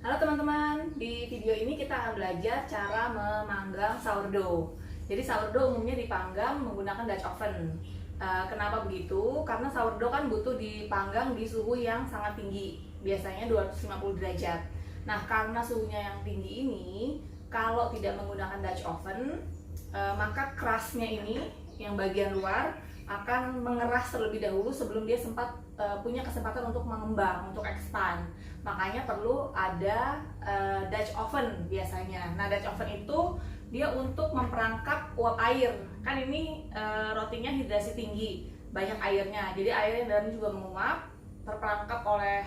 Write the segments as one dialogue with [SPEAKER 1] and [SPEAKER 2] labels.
[SPEAKER 1] Halo teman-teman, di video ini kita akan belajar cara memanggang sourdough. Jadi sourdough umumnya dipanggang menggunakan Dutch oven. Kenapa begitu? Karena sourdough kan butuh dipanggang di suhu yang sangat tinggi, biasanya 250 derajat. Nah, karena suhunya yang tinggi ini, kalau tidak menggunakan Dutch oven, maka kerasnya ini, yang bagian luar, akan mengeras terlebih dahulu sebelum dia sempat punya kesempatan untuk mengembang, untuk expand. Makanya perlu ada Dutch oven biasanya. Nah, Dutch oven itu dia untuk memperangkap uap air. Kan ini rotinya hidrasi tinggi, banyak airnya. Jadi air yang dalamnya juga menguap, terperangkap oleh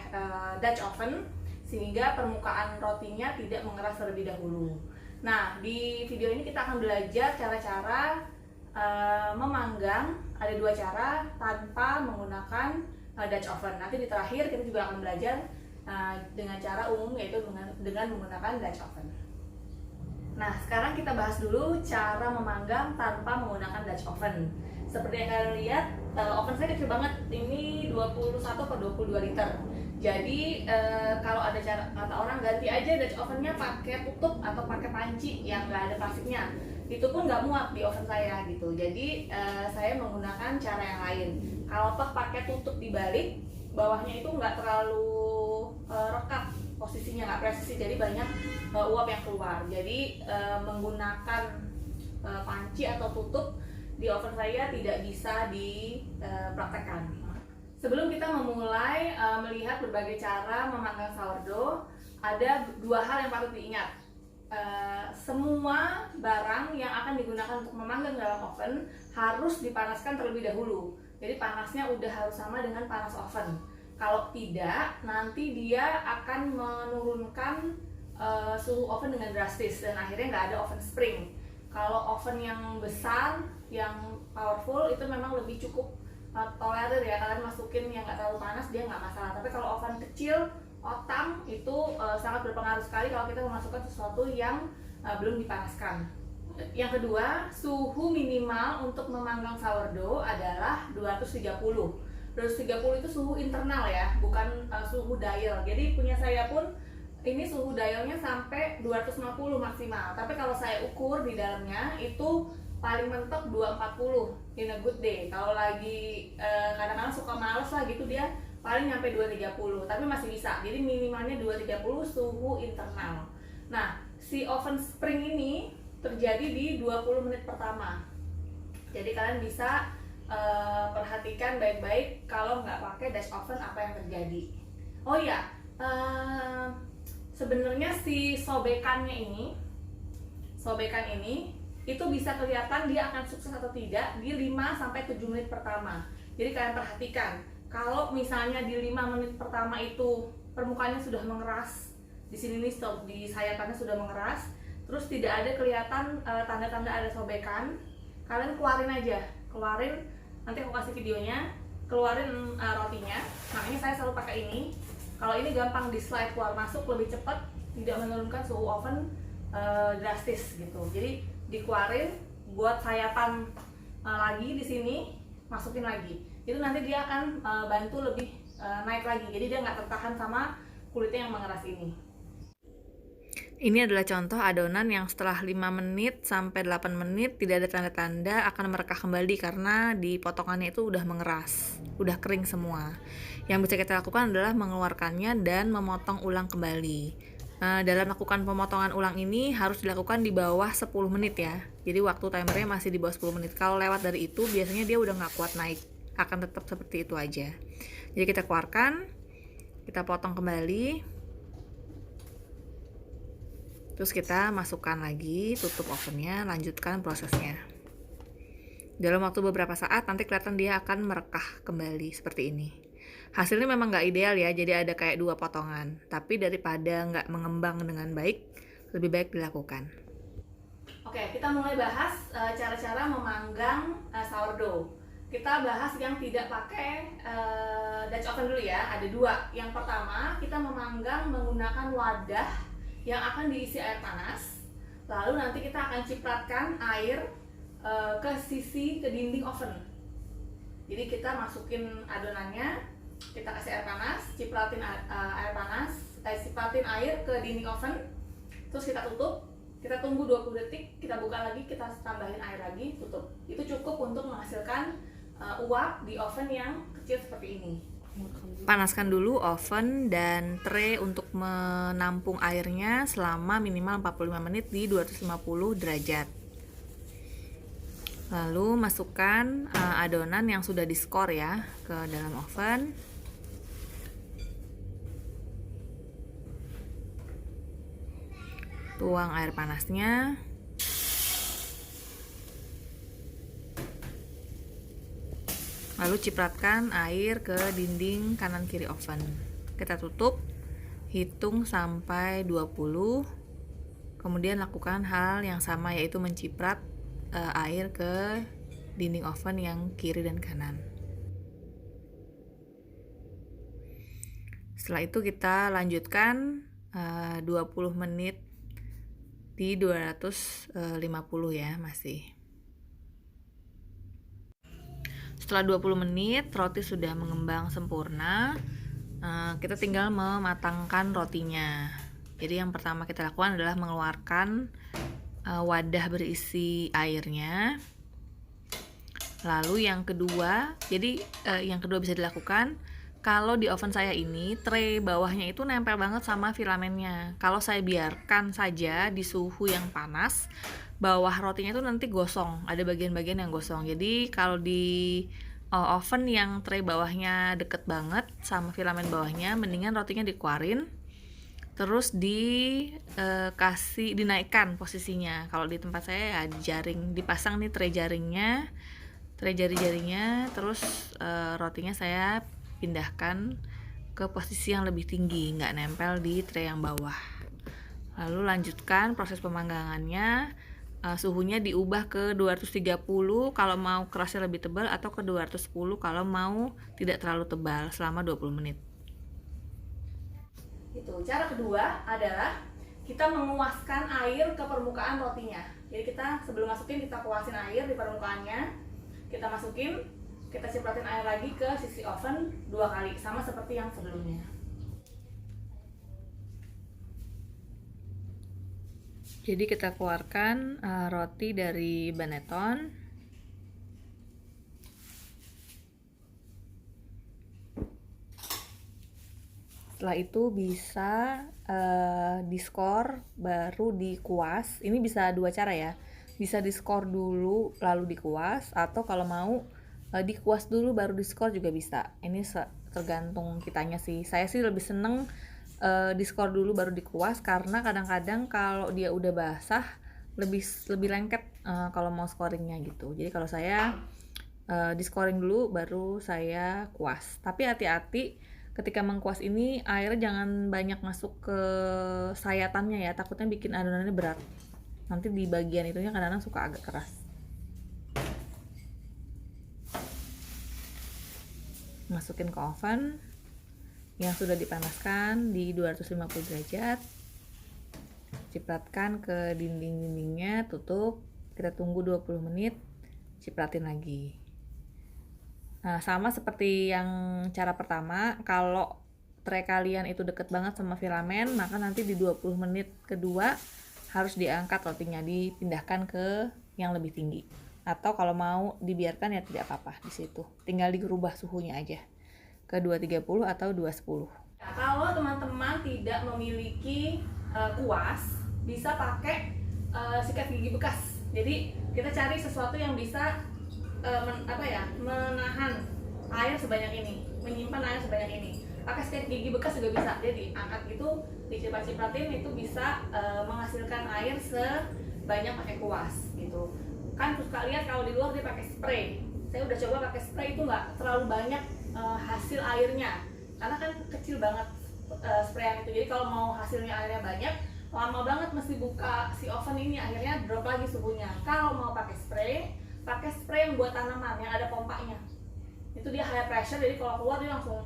[SPEAKER 1] Dutch oven sehingga permukaan rotinya tidak mengeras terlebih dahulu. Nah, di video ini kita akan belajar cara-cara memanggang. Ada dua cara tanpa menggunakan Dutch oven. Nanti di terakhir kita juga akan belajar dengan cara umum, yaitu dengan menggunakan Dutch oven. Nah, sekarang kita bahas dulu cara memanggang tanpa menggunakan Dutch oven. Seperti yang kalian lihat, oven saya kecil banget. Ini 21/22 liter. Jadi kalau ada cara kata orang, ganti aja Dutch ovennya pakai tutup atau pakai panci yang nggak ada plastiknya. Itu pun nggak muat di oven saya gitu. Jadi saya menggunakan cara yang lain. Kalau toh pakai tutup di balik, bawahnya itu nggak terlalu rekat posisinya, nggak presisi, jadi banyak uap yang keluar. Jadi menggunakan panci atau tutup di oven saya tidak bisa dipraktekkan. Sebelum kita memulai melihat berbagai cara memanggang sourdough, ada dua hal yang patut diingat. Semua barang yang akan digunakan untuk memanggang dalam oven harus dipanaskan terlebih dahulu. Jadi panasnya udah harus sama dengan panas oven. Kalau tidak, nanti dia akan menurunkan suhu oven dengan drastis dan akhirnya nggak ada oven spring. Kalau oven yang besar, yang powerful, itu memang lebih cukup tolerir ya, kalian masukin yang nggak terlalu panas, dia nggak masalah. Tapi kalau oven kecil, otam, itu sangat berpengaruh sekali kalau kita memasukkan sesuatu yang belum dipanaskan. Yang kedua, suhu minimal untuk memanggang sourdough adalah 230. 230 itu suhu internal ya, bukan suhu dial. Jadi punya saya pun ini suhu dialnya sampai 250 maksimal. Tapi kalau saya ukur di dalamnya itu paling mentok 240 in a good day. Kalau lagi kadang-kadang suka males lah gitu, dia paling nyampe 230, tapi masih bisa. Jadi minimalnya 230 suhu internal. Nah, si oven spring ini terjadi di 20 menit pertama. Jadi kalian bisa perhatikan baik-baik kalau nggak pakai Dutch oven apa yang terjadi. Oh iya, sebenarnya si sobekan ini itu bisa kelihatan dia akan sukses atau tidak di 5-7 menit pertama. Jadi kalian perhatikan, kalau misalnya di 5 menit pertama itu permukaannya sudah mengeras, di sini nih di sayatannya sudah mengeras, terus tidak ada kelihatan tanda-tanda ada sobekan, kalian keluarin aja, nanti aku kasih videonya, keluarin rotinya. Makanya saya selalu pakai ini. Kalau ini gampang di slide keluar masuk, lebih cepat, tidak menurunkan suhu oven drastis gitu. Jadi dikeluarin, buat sayatan lagi di sini, masukin lagi. Itu nanti dia akan bantu lebih naik lagi. Jadi dia nggak tertahan sama kulitnya yang mengeras ini. Ini adalah contoh adonan yang setelah 5 menit sampai 8 menit tidak ada tanda-tanda akan merekah kembali karena di potongannya itu udah mengeras, udah kering semua. Yang bisa kita lakukan adalah mengeluarkannya dan memotong ulang kembali. Dalam melakukan pemotongan ulang ini harus dilakukan di bawah 10 menit ya. Jadi waktu timernya masih di bawah 10 menit. Kalau lewat dari itu biasanya dia udah nggak kuat naik, akan tetap seperti itu aja. Jadi kita keluarkan, kita potong kembali. Terus kita masukkan lagi, tutup ovennya, lanjutkan prosesnya. Dalam waktu beberapa saat nanti kelihatan dia akan merekah kembali seperti ini. Hasilnya memang nggak ideal ya, jadi ada kayak 2 potongan. Tapi daripada nggak mengembang dengan baik, lebih baik dilakukan. Oke, kita mulai bahas cara-cara memanggang sourdough. Kita bahas yang tidak pakai Dutch oven dulu ya, ada 2. Yang pertama, kita memanggang menggunakan wadah yang akan diisi air panas, lalu nanti kita akan cipratkan air ke dinding oven. Jadi kita masukin adonannya, kita kasih air panas, cipratin air panas sipatin air ke dinding oven, terus kita tutup, kita tunggu 20 detik, kita buka lagi, kita tambahin air lagi, tutup. Itu cukup untuk menghasilkan uap di oven yang kecil seperti ini.
[SPEAKER 2] Panaskan dulu oven dan tray untuk menampung airnya selama minimal 45 menit di 250 derajat. Lalu masukkan adonan yang sudah diskor ya ke dalam oven. Tuang air panasnya. Lalu cipratkan air ke dinding kanan kiri oven. Kita tutup, hitung sampai 20. Kemudian lakukan hal yang sama, yaitu menciprat air ke dinding oven yang kiri dan kanan. Setelah itu kita lanjutkan 20 menit di 250 ya masih. Setelah 20 menit roti sudah mengembang sempurna, kita tinggal mematangkan rotinya. Jadi yang pertama kita lakukan adalah mengeluarkan wadah berisi airnya. Lalu yang kedua, yang kedua bisa dilakukan kalau di oven saya ini tray bawahnya itu nempel banget sama filamennya. Kalau saya biarkan saja di suhu yang panas, bawah rotinya itu nanti gosong, ada bagian-bagian yang gosong. Jadi kalau di oven yang tray bawahnya deket banget sama filamen bawahnya, mendingan rotinya dikeluarin, terus dinaikkan posisinya. Kalau di tempat saya ya jaring, dipasang nih tray jari-jarinya, terus rotinya saya pindahkan ke posisi yang lebih tinggi, nggak nempel di tray yang bawah. Lalu lanjutkan proses pemanggangannya. Suhunya diubah ke 230 kalau mau kerasnya lebih tebal, atau ke 210 kalau mau tidak terlalu tebal, selama 20 menit.
[SPEAKER 1] Itu. Cara kedua adalah kita menguaskan air ke permukaan rotinya. Jadi kita sebelum masukin, kita kuasin air di permukaannya, kita masukin, kita cipratin air lagi ke sisi oven 2 kali, sama seperti yang sebelumnya.
[SPEAKER 2] Jadi kita keluarkan roti dari baneton. Setelah itu bisa diskor baru dikuas. Ini bisa dua cara ya. Bisa diskor dulu lalu dikuas, atau kalau mau dikuas dulu baru diskor juga bisa. Ini tergantung kitanya sih. Saya sih lebih seneng diskor dulu baru dikuas, karena kadang-kadang kalau dia udah basah lebih lengket kalau mau scoringnya gitu. Jadi kalau saya diskoring dulu baru saya kuas. Tapi hati-hati ketika mengkuas ini, airnya jangan banyak masuk ke sayatannya ya, takutnya bikin adonannya berat. Nanti di bagian itunya kadang-kadang suka agak keras. Masukin ke oven yang sudah dipanaskan di 250 derajat, cipratkan ke dinding-dindingnya, tutup, kita tunggu 20 menit, cipratin lagi. Nah, sama seperti yang cara pertama, kalau tray kalian itu deket banget sama filamen, maka nanti di 20 menit kedua harus diangkat rotinya, dipindahkan ke yang lebih tinggi. Atau kalau mau dibiarkan ya tidak apa-apa di situ, tinggal dirubah suhunya aja ke 230 atau 210.
[SPEAKER 1] Nah, kalau teman-teman tidak memiliki kuas, bisa pakai sikat gigi bekas. Jadi kita cari sesuatu yang bisa menahan air sebanyak ini, menyimpan air sebanyak ini. Pakai sikat gigi bekas juga bisa. Jadi angkat gitu, diciprat-cipratin, itu bisa menghasilkan air sebanyak pakai kuas gitu. Kan suka lihat kalau di luar dia pakai spray. Saya udah coba pakai spray, itu nggak terlalu banyak hasil airnya, karena kan kecil banget sprayan itu. Jadi kalau mau hasilnya airnya banyak, lama banget mesti buka si oven ini, akhirnya drop lagi suhunya. Kalau mau pakai spray yang buat tanaman yang ada pompanya, itu dia high pressure, jadi kalau keluar dia langsung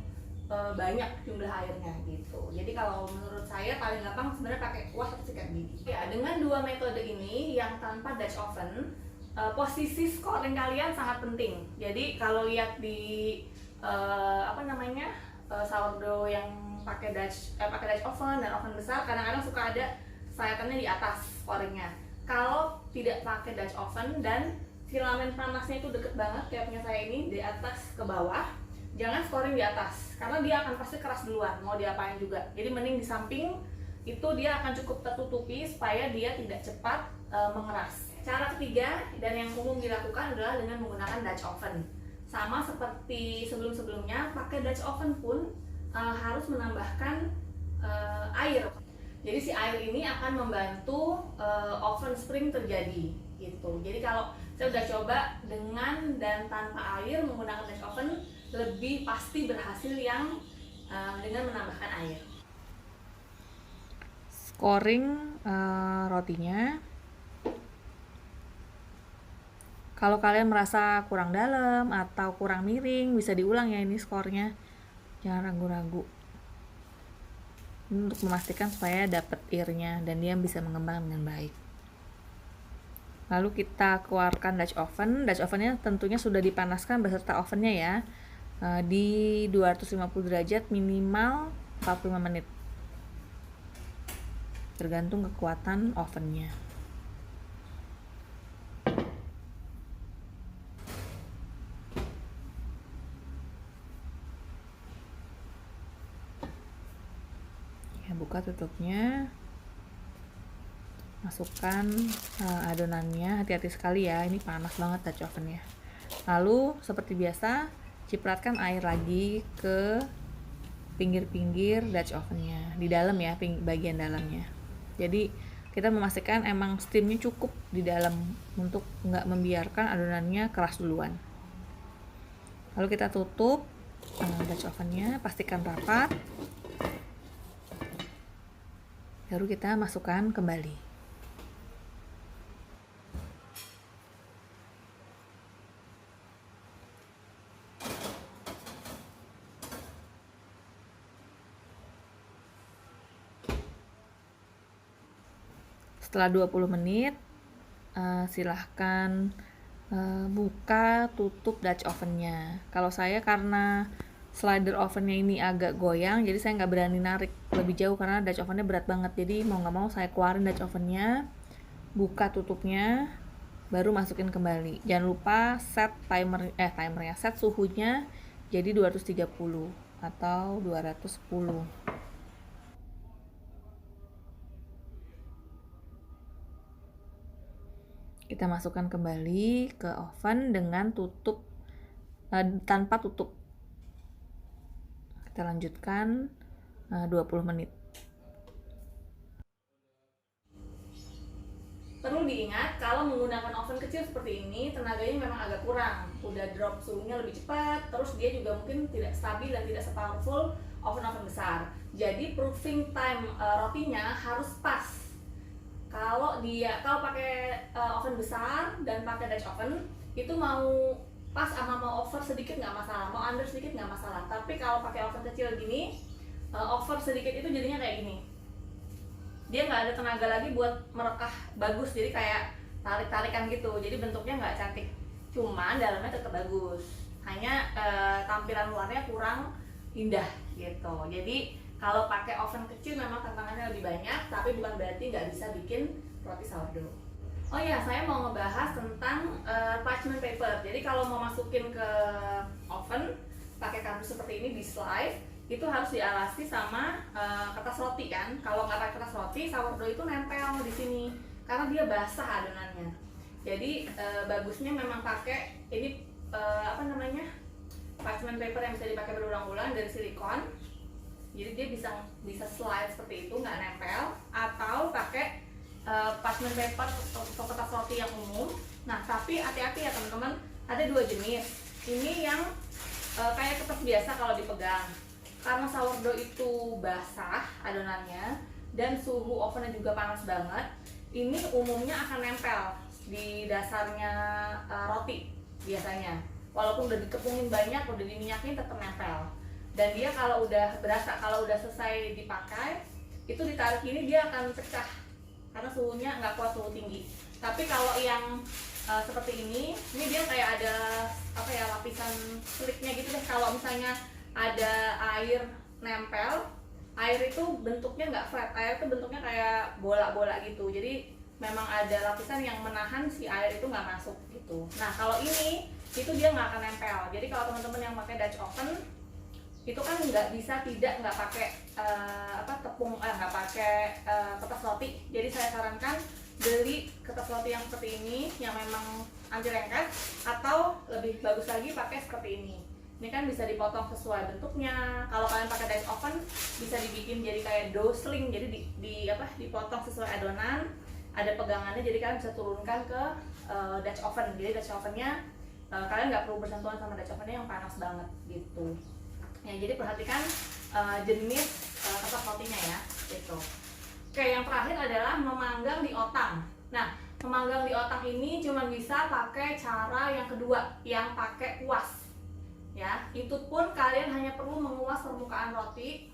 [SPEAKER 1] banyak jumlah airnya gitu. Jadi kalau menurut saya paling gampang sebenarnya pakai kuas atau sikat gigi. Ya, dengan dua metode ini yang tanpa Dutch oven, posisi scoring kalian sangat penting. Jadi kalau lihat di sourdough yang pakai Dutch oven dan oven besar kadang-kadang suka ada sayatannya di atas scoringnya. Kalau tidak pakai Dutch oven dan filamen panasnya itu deket banget kayak punya saya ini, di atas ke bawah, jangan scoring di atas karena dia akan pasti keras duluan mau diapain juga. Jadi mending di samping itu dia akan cukup tertutupi supaya dia tidak cepat mengeras. Cara ketiga dan yang umum dilakukan adalah dengan menggunakan Dutch oven. Sama seperti sebelum-sebelumnya, pakai Dutch oven pun harus menambahkan air. Jadi si air ini akan membantu oven spring terjadi gitu. Jadi kalau saya udah coba dengan dan tanpa air menggunakan Dutch oven, lebih pasti berhasil yang dengan menambahkan air.
[SPEAKER 2] Scoring rotinya, kalau kalian merasa kurang dalam atau kurang miring, bisa diulang ya ini skornya, jangan ragu-ragu untuk memastikan supaya dapat airnya dan dia bisa mengembang dengan baik. Lalu kita keluarkan Dutch oven. Dutch ovennya tentunya sudah dipanaskan beserta ovennya ya, di 250 derajat minimal 45 menit, tergantung kekuatan ovennya. Ya, buka tutupnya, masukkan adonannya, hati-hati sekali ya, ini panas banget Dutch ovennya. Lalu seperti biasa cipratkan air lagi ke pinggir-pinggir Dutch ovennya, di dalam ya, bagian dalamnya. Jadi kita memastikan emang steamnya cukup di dalam untuk nggak membiarkan adonannya keras duluan. Lalu kita tutup Dutch ovennya, pastikan rapat, baru kita masukkan kembali. Setelah 20 menit, silahkan buka tutup Dutch ovennya. Kalau saya karena slider ovennya ini agak goyang, jadi saya nggak berani narik lebih jauh karena Dutch ovennya berat banget. Jadi mau nggak mau saya keluarin Dutch ovennya, buka tutupnya, baru masukin kembali. Jangan lupa set timernya, set suhunya jadi 230 atau 210. Kita masukkan kembali ke oven dengan tutup tanpa tutup. Kita lanjutkan 20 menit.
[SPEAKER 1] Perlu diingat kalau menggunakan oven kecil seperti ini tenaganya memang agak kurang, udah drop suhunya lebih cepat, terus dia juga mungkin tidak stabil dan tidak sepowerful oven-oven besar. Jadi proofing time rotinya harus pas. Kalau pakai oven besar dan pakai Dutch oven itu mau pas sama mau over sedikit nggak masalah, mau under sedikit nggak masalah. Tapi kalau pakai oven kecil gini, over sedikit itu jadinya kayak gini. Dia nggak ada tenaga lagi buat merekah bagus, jadi kayak tarik-tarikan gitu. Jadi bentuknya nggak cantik, cuman dalamnya tetap bagus. Hanya tampilan luarnya kurang indah gitu. Jadi kalau pakai oven kecil memang tantangannya lebih banyak, tapi bukan berarti nggak bisa bikin roti sourdough. Oh ya, saya mau ngebahas tentang parchment paper. Jadi kalau mau masukin ke oven pakai kardus seperti ini di slide, itu harus dialasi sama kertas roti kan. Kalau nggak pakai kertas roti, sourdough itu nempel di sini karena dia basah adonannya. Jadi bagusnya memang pakai ini parchment paper yang bisa dipakai berulang-ulang dari silikon. Jadi dia bisa slide seperti itu, nggak nempel, atau pakai parchment paper atau kertas roti yang umum. Nah tapi hati-hati ya teman-teman, ada dua jenis. Ini yang kayak kertas biasa kalau dipegang, karena sourdough itu basah adonannya dan suhu ovennya juga panas banget. Ini umumnya akan nempel di dasarnya roti biasanya. Walaupun udah dikepungin banyak, udah diminyakin, tetap nempel. Dan dia kalau udah selesai dipakai, itu ditarik gini dia akan pecah karena suhunya nggak kuat, suhu tinggi. Tapi kalau yang seperti ini dia kayak ada lapisan slicknya gitu deh. Kalau misalnya ada air nempel, air itu bentuknya nggak flat, air itu bentuknya kayak bola-bola gitu. Jadi memang ada lapisan yang menahan si air itu nggak masuk gitu. Nah kalau ini itu dia nggak akan nempel. Jadi kalau teman-teman yang pakai Dutch oven itu kan nggak bisa tidak nggak pakai tepung, nggak pakai kertas roti. Jadi saya sarankan beli kertas roti yang seperti ini yang memang anti lengket, atau lebih bagus lagi pakai seperti ini. Ini kan bisa dipotong sesuai bentuknya. Kalau kalian pakai Dutch oven bisa dibikin jadi kayak dough sling, jadi dipotong sesuai adonan, ada pegangannya, jadi kalian bisa turunkan ke Dutch oven. Jadi Dutch ovennya kalian nggak perlu bersentuhan sama Dutch ovennya yang panas banget gitu. Ya, jadi perhatikan jenis kertas rotinya ya, gitu. Oke, yang terakhir adalah memanggang di otang. Nah, memanggang di otang ini cuma bisa pakai cara yang kedua, yang pakai kuas. Ya, itu pun kalian hanya perlu menguas permukaan roti,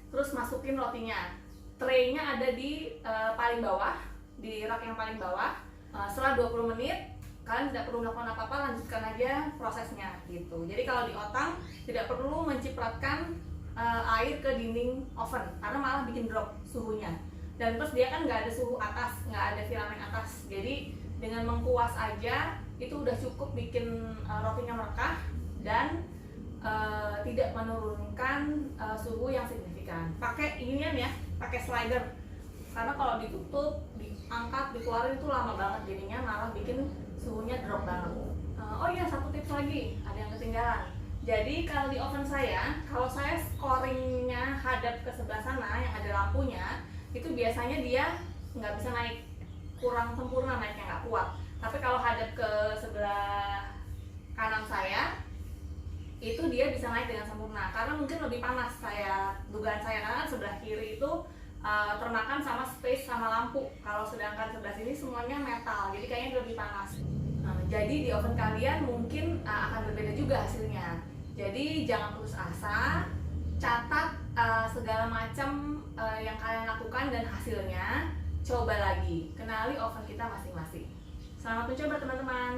[SPEAKER 1] terus masukin rotinya. Traynya ada di paling bawah, di rak yang paling bawah. Setelah 20 menit kalian tidak perlu melakukan apa-apa, lanjutkan aja prosesnya gitu. Jadi kalau di otang tidak perlu mencipratkan air ke dinding oven karena malah bikin drop suhunya. Dan terus dia kan nggak ada suhu atas, nggak ada filamen atas. Jadi dengan mengkuas aja itu udah cukup bikin rotinya merekah dan tidak menurunkan suhu yang signifikan. Pakai inian ya, pakai slider. Karena kalau ditutup, diangkat, dikeluarin itu lama banget, jadinya malah bikin suhunya drop banget. Oh iya, satu tips lagi, ada yang ketinggalan. Jadi kalau di oven saya, kalau saya scoringnya hadap ke sebelah sana yang ada lampunya, itu biasanya dia nggak bisa naik, kurang sempurna naiknya, nggak kuat. Tapi kalau hadap ke sebelah kanan saya, itu dia bisa naik dengan sempurna karena mungkin lebih panas, dugaan saya, karena kan sebelah kiri itu termakan sama space sama lampu. Kalau sedangkan sebelah sini semuanya metal, jadi kayaknya lebih panas. Jadi di oven kalian mungkin akan berbeda juga hasilnya. Jadi jangan putus asa, catat segala macam yang kalian lakukan dan hasilnya, coba lagi, kenali oven kita masing-masing. Selamat mencoba teman-teman.